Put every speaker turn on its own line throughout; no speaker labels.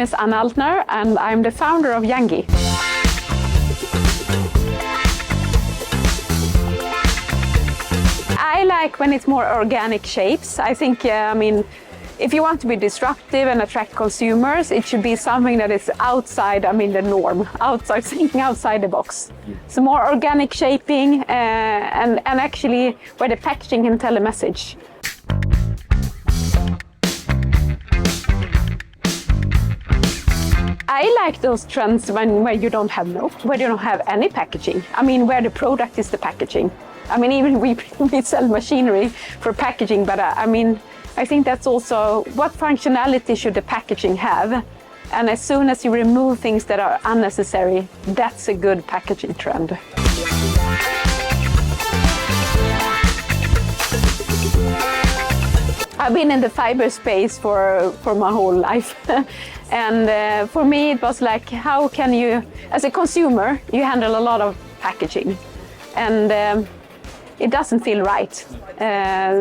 is Anna Altner and I'm the founder of Yangi. I like when it's more organic shapes. I think, if you want to be disruptive and attract consumers, it should be something that is outside, the norm, thinking outside the box. So more organic shaping and actually where the packaging can tell a message. I like those trends where you don't have any packaging. Where the product is the packaging. Even we sell machinery for packaging, but I think that's also what functionality should the packaging have. And as soon as you remove things that are unnecessary, that's a good packaging trend. I've been in the fiber space for my whole life. And for me, it was like, how can you, as a consumer, you handle a lot of packaging. And it doesn't feel right.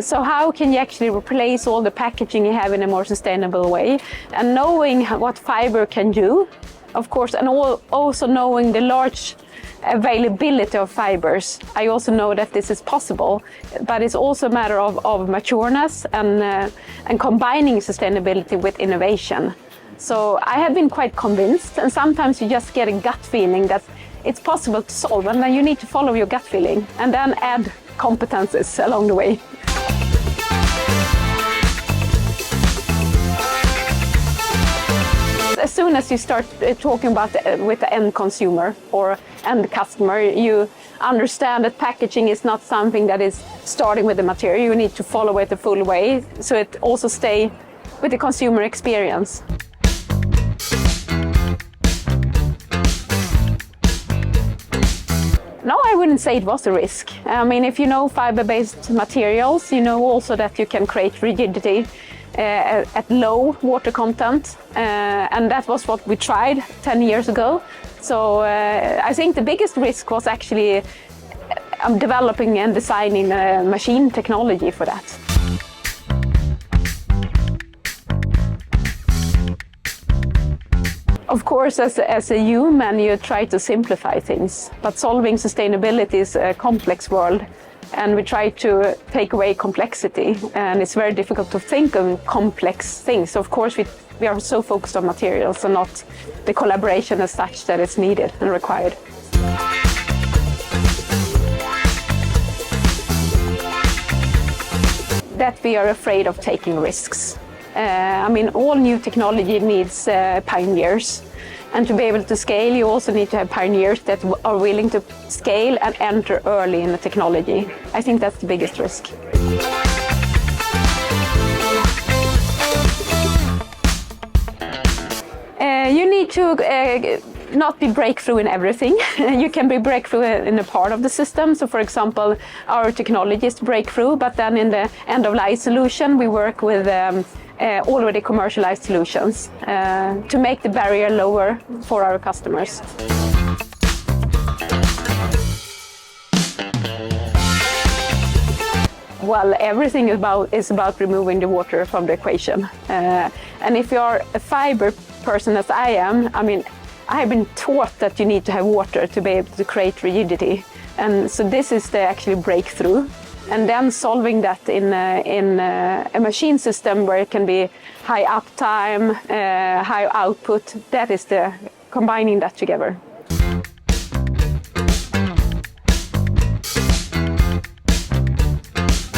So how can you actually replace all the packaging you have in a more sustainable way? And knowing what fiber can do, of course, and also knowing the large availability of fibers. I also know that this is possible, but it's also a matter of matureness and combining sustainability with innovation. So I have been quite convinced, and sometimes you just get a gut feeling that it's possible to solve, and then you need to follow your gut feeling and then add competences along the way. As soon as you start talking about with the end consumer or end customer, you understand that packaging is not something that is starting with the material. You need to follow it the full way, so it also stays with the consumer experience. No, I wouldn't say it was a risk. If you know fiber-based materials, you know also that you can create rigidity at low water content. And that was what we tried 10 years ago. So I think the biggest risk was actually developing and designing machine technology for that. Of course, as a human, you try to simplify things, but solving sustainability is a complex world, and we try to take away complexity, and it's very difficult to think of complex things. Of course, we are so focused on materials and not the collaboration as such that is needed and required. That we are afraid of taking risks. All new technology needs pioneers, and to be able to scale, you also need to have pioneers that are willing to scale and enter early in the technology. I think that's the biggest risk. You need to not be breakthrough in everything. You can be breakthrough in a part of the system. So for example, our technology is breakthrough, but then in the end-of-life solution, we work with already commercialized solutions to make the barrier lower for our customers. Well, everything is about removing the water from the equation. And if you're a fiber person as I am, I've been taught that you need to have water to be able to create rigidity. And so this is the actually breakthrough. And then solving that in a machine system where it can be high uptime, high output, that is combining that together.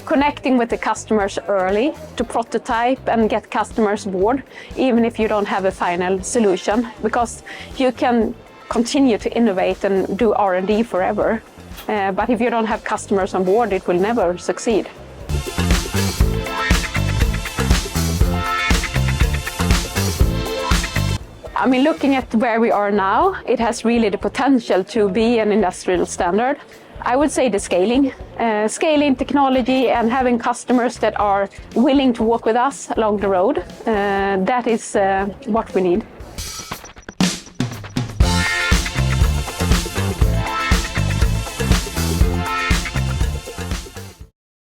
Connecting with the customers early to prototype and get customers board, even if you don't have a final solution, because you can continue to innovate and do R&D forever. But if you don't have customers on board, it will never succeed. Looking at where we are now, it has really the potential to be an industrial standard. I would say the scaling technology and having customers that are willing to walk with us along the road, that is what we need.